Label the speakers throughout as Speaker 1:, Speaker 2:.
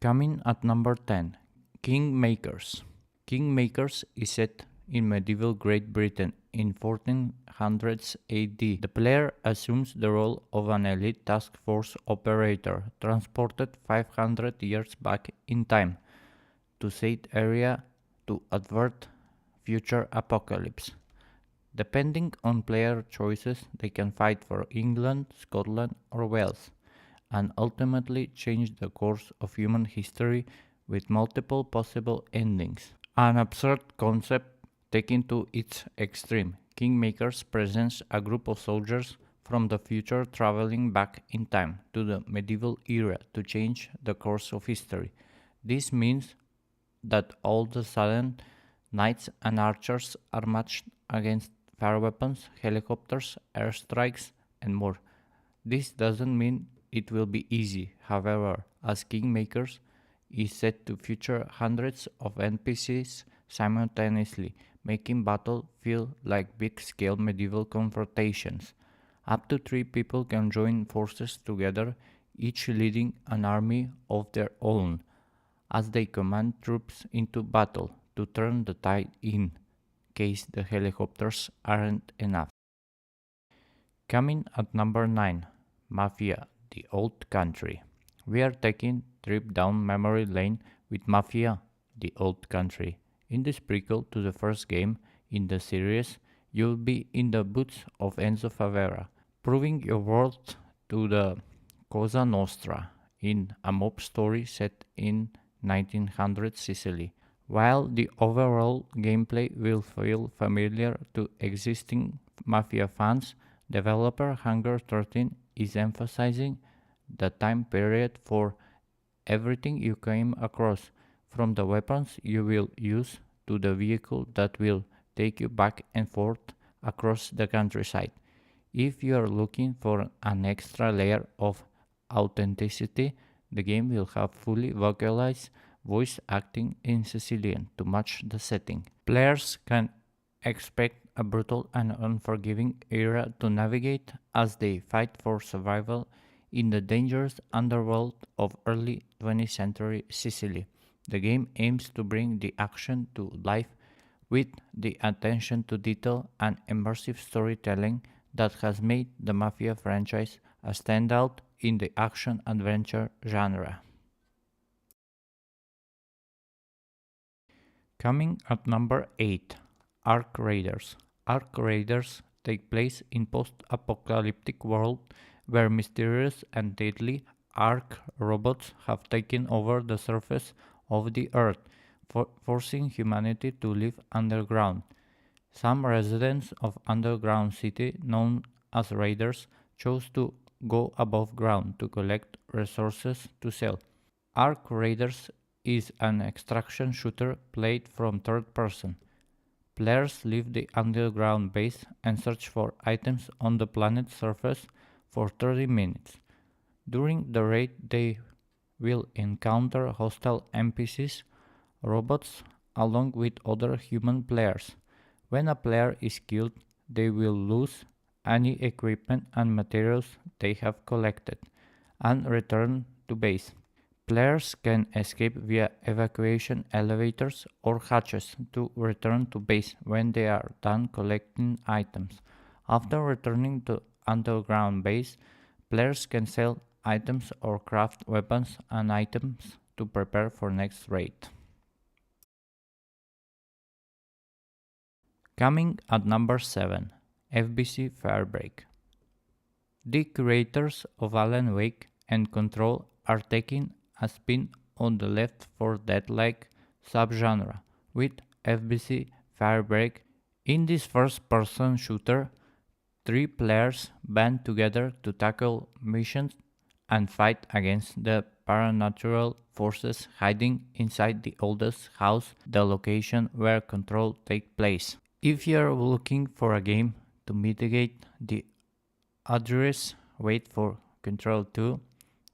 Speaker 1: Coming at number 10, Kingmakers. Kingmakers is set in medieval Great Britain in 1400s AD. The player assumes the role of an elite task force operator transported 500 years back in time to said area to avert future apocalypse. Depending on player choices, they can fight for England, Scotland, or Wales, and ultimately change the course of human history with multiple possible endings. An absurd concept taken to its extreme, Kingmakers presents a group of soldiers from the future traveling back in time to the medieval era to change the course of history. This means that all of a sudden knights and archers are matched against fire weapons, helicopters, airstrikes, and more. This doesn't mean it will be easy, however, as Kingmakers is set to feature hundreds of NPCs simultaneously, making battle feel like big-scale medieval confrontations. Up to 3 people can join forces together, each leading an army of their own, as they command troops into battle to turn the tide in case the helicopters aren't enough. Coming at number 9, Mafia The Old Country. We are taking a trip down memory lane with Mafia The Old Country. In this prequel to the first game in the series, you'll be in the boots of Enzo Favera, proving your worth to the Cosa Nostra in a mob story set in 1900 Sicily. While the overall gameplay will feel familiar to existing Mafia fans, developer Hunger 13 is emphasizing the time period for everything you came across, from the weapons you will use to the vehicle that will take you back and forth across the countryside. If you are looking for an extra layer of authenticity, the game will have fully vocalized voice acting in Sicilian to match the setting. Players can expect a brutal and unforgiving era to navigate as they fight for survival in the dangerous underworld of early 20th century Sicily. The game aims to bring the action to life with the attention to detail and immersive storytelling that has made the Mafia franchise a standout in the action-adventure genre. Coming at number 8, Ark Raiders. Ark Raiders take place in post-apocalyptic world where mysterious and deadly Ark robots have taken over the surface of the earth, forcing humanity to live underground. Some residents of underground city known as Raiders chose to go above ground to collect resources to sell. Ark Raiders is an extraction shooter played from third person. Players leave the underground base and search for items on the planet's surface for 30 minutes. During the raid they will encounter hostile NPCs, robots, along with other human players. When a player is killed, they will lose any equipment and materials they have collected and return to base. Players can escape via evacuation elevators or hatches to return to base when they are done collecting items. After returning to underground base, players can sell items or craft weapons and items to prepare for next raid. Coming at number 7, FBC Firebreak. The creators of Alan Wake and Control are taking a spin on the Left 4 Dead-like subgenre with FBC Firebreak. In this first-person shooter, 3 players band together to tackle missions and fight against the paranatural forces hiding inside the oldest house, the location where Control takes place. If you are looking for a game to mitigate the arduous wait for Control 2,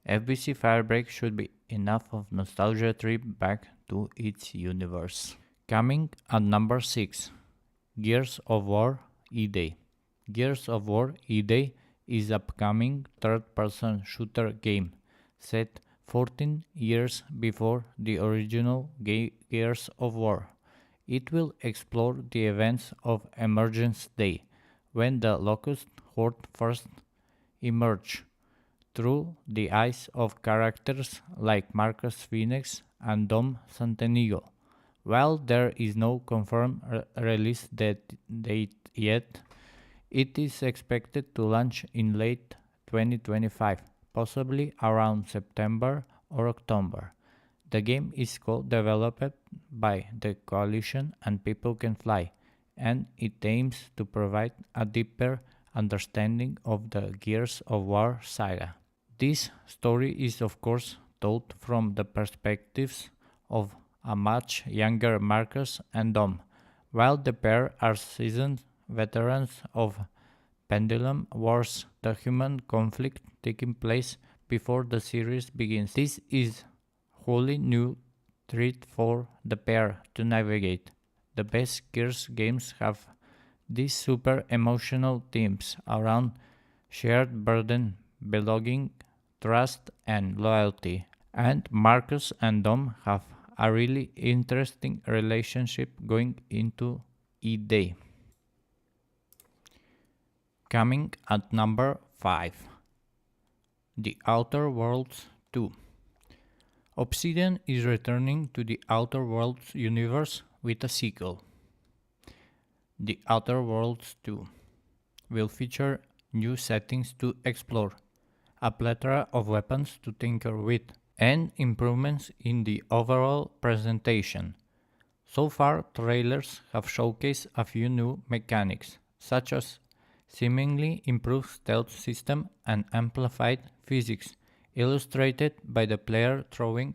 Speaker 1: FBC Firebreak should be enough of nostalgia trip back to its universe. Coming at number 6, Gears of War Eday. Gears of War Eday is an upcoming third-person shooter game set 14 years before the original Gears of War. It will explore the events of Emergence Day, when the Locust Horde first emerged, through the eyes of characters like Marcus Phoenix and Dom Santenigo. While there is no confirmed release date yet, it is expected to launch in late 2025, possibly around September or October. The game is co-developed by the Coalition and People Can Fly, and it aims to provide a deeper understanding of the Gears of War saga. This story is of course told from the perspectives of a much younger Marcus and Dom, while the pair are seasoned veterans of Pendulum Wars, the human conflict taking place before the series begins. This is wholly new threat for the pair to navigate. The best Gears games have these super emotional themes around shared burden, belonging, trust, and loyalty. And Marcus and Dom have a really interesting relationship going into Eday. Coming at number 5. The Outer Worlds 2. Obsidian is returning to the Outer Worlds universe with a sequel. The Outer Worlds 2 will feature new settings to explore, a plethora of weapons to tinker with, and improvements in the overall presentation. So far, trailers have showcased a few new mechanics, such as seemingly improved stealth system and amplified physics, illustrated by the player throwing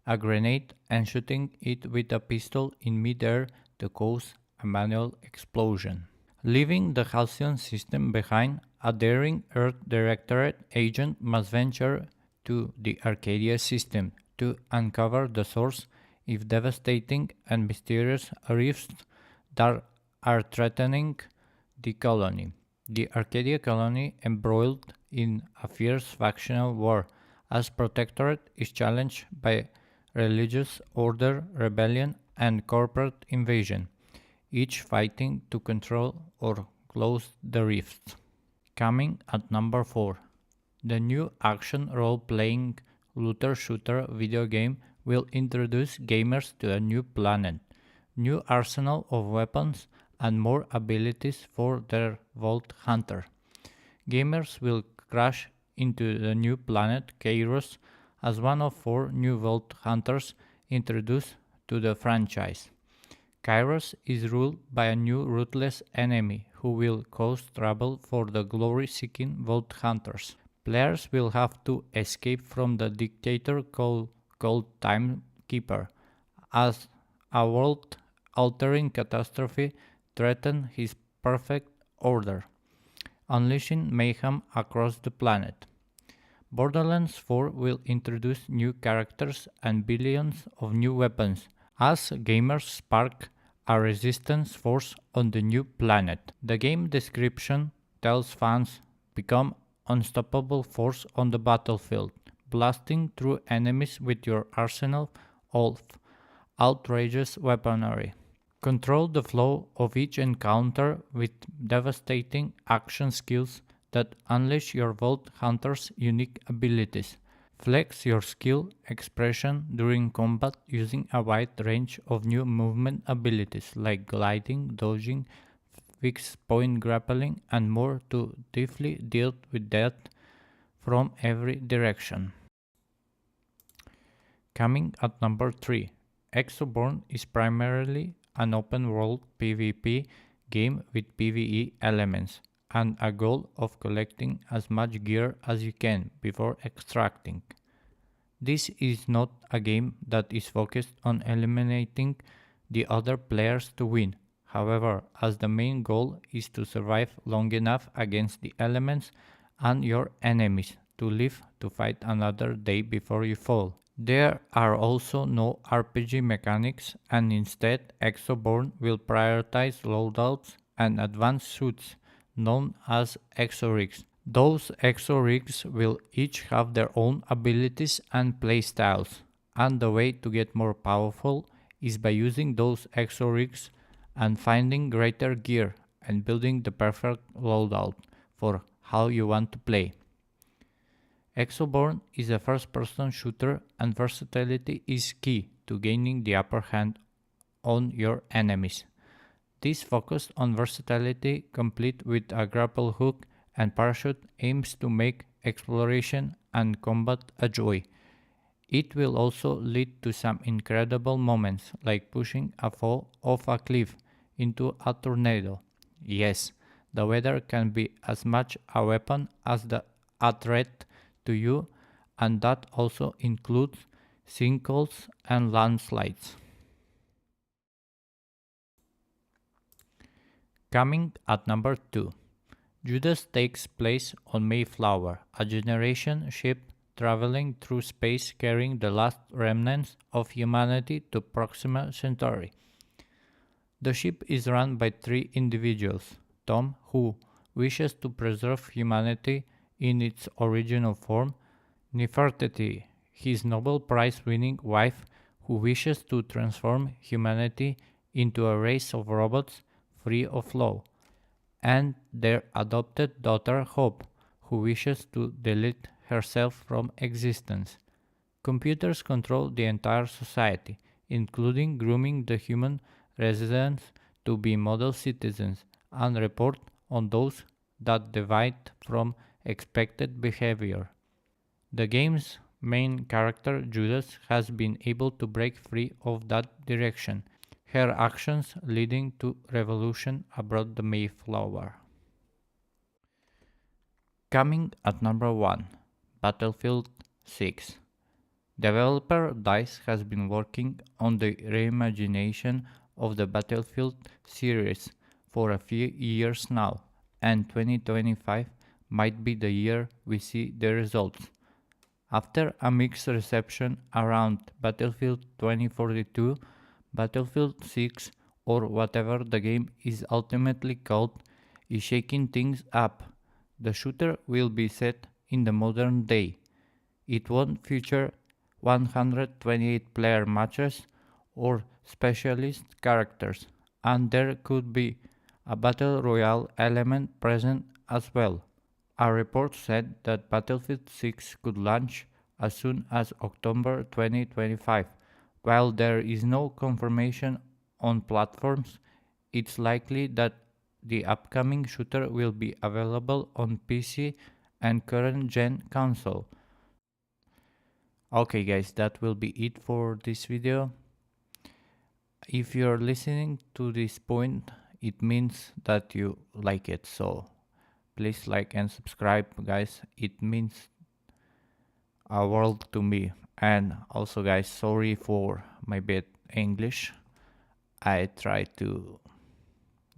Speaker 1: a grenade and shooting it with a pistol in midair to cause a manual explosion. Leaving the Halcyon system behind, a daring Earth Directorate agent must venture to the Arcadia system to uncover the source of devastating and mysterious rifts that are threatening the colony. The Arcadia colony embroiled in a fierce factional war, as Protectorate is challenged by religious order, rebellion, and corporate invasion, each fighting to control or close the rifts. Coming at number 4. The new action role-playing looter-shooter video game will introduce gamers to a new planet, new arsenal of weapons, and more abilities for their Vault Hunter. Gamers will crash into the new planet Kairos as one of 4 new Vault Hunters introduced to the franchise. Kairos is ruled by a new ruthless enemy who will cause trouble for the glory-seeking Vault Hunters. Players will have to escape from the dictator called Timekeeper, as a world-altering catastrophe threatens his perfect order, unleashing mayhem across the planet. Borderlands 4 will introduce new characters and billions of new weapons, as gamers spark a resistance force on the new planet. The game description tells fans become unstoppable force on the battlefield, blasting through enemies with your arsenal of outrageous weaponry. Control the flow of each encounter with devastating action skills that unleash your Vault Hunter's unique abilities. Flex your skill expression during combat using a wide range of new movement abilities like gliding, dodging, fixed point grappling, and more to deftly deal with death from every direction. Coming at number 3, Exoborn is primarily an open-world PvP game with PvE elements, and a goal of collecting as much gear as you can before extracting. This is not a game that is focused on eliminating the other players to win. However, as the main goal is to survive long enough against the elements and your enemies to live to fight another day before you fall. There are also no RPG mechanics, and instead Exoborn will prioritize loadouts and advanced suits known as Exorigs Those exo rigs will each have their own abilities and playstyles, and the way to get more powerful is by using those exo rigs and finding greater gear and building the perfect loadout for how you want to play. Exoborn is a first-person shooter and versatility is key to gaining the upper hand on your enemies. This focus on versatility, complete with a grapple hook and parachute, aims to make exploration and combat a joy. It will also lead to some incredible moments like pushing a foe off a cliff into a tornado. Yes, the weather can be as much a weapon as a threat to you, and that also includes sinkholes and landslides. Coming at number 2. Judas takes place on Mayflower, a generation ship traveling through space carrying the last remnants of humanity to Proxima Centauri. The ship is run by 3 individuals: Tom, who wishes to preserve humanity in its original form; Nefertiti, his Nobel Prize-winning wife, who wishes to transform humanity into a race of robots free of law; and their adopted daughter Hope, who wishes to delete herself from existence. Computers control the entire society, including grooming the human residents to be model citizens, and report on those that deviate from expected behavior. The game's main character, Judas, has been able to break free of that direction, her actions leading to revolution aboard the Mayflower. Coming at number 1, Battlefield 6. Developer DICE has been working on the reimagination of the Battlefield series for a few years now, and 2025 might be the year we see the results. After a mixed reception around Battlefield 2042, Battlefield 6, or whatever the game is ultimately called, is shaking things up. The shooter will be set in the modern day. It won't feature 128 player matches or specialist characters, and there could be a battle royale element present as well. A report said that Battlefield 6 could launch as soon as October 2025. While there is no confirmation on platforms, it's likely that the upcoming shooter will be available on PC and current gen console. Okay guys, that will be it for this video. If you're listening to this point, it means that you like it, so please like and subscribe guys, it means a world to me. And also guys, sorry for my bad English. I try to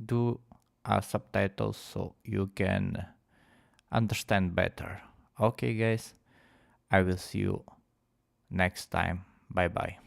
Speaker 1: do subtitles so you can understand better. Okay guys, I will see you next time. Bye bye.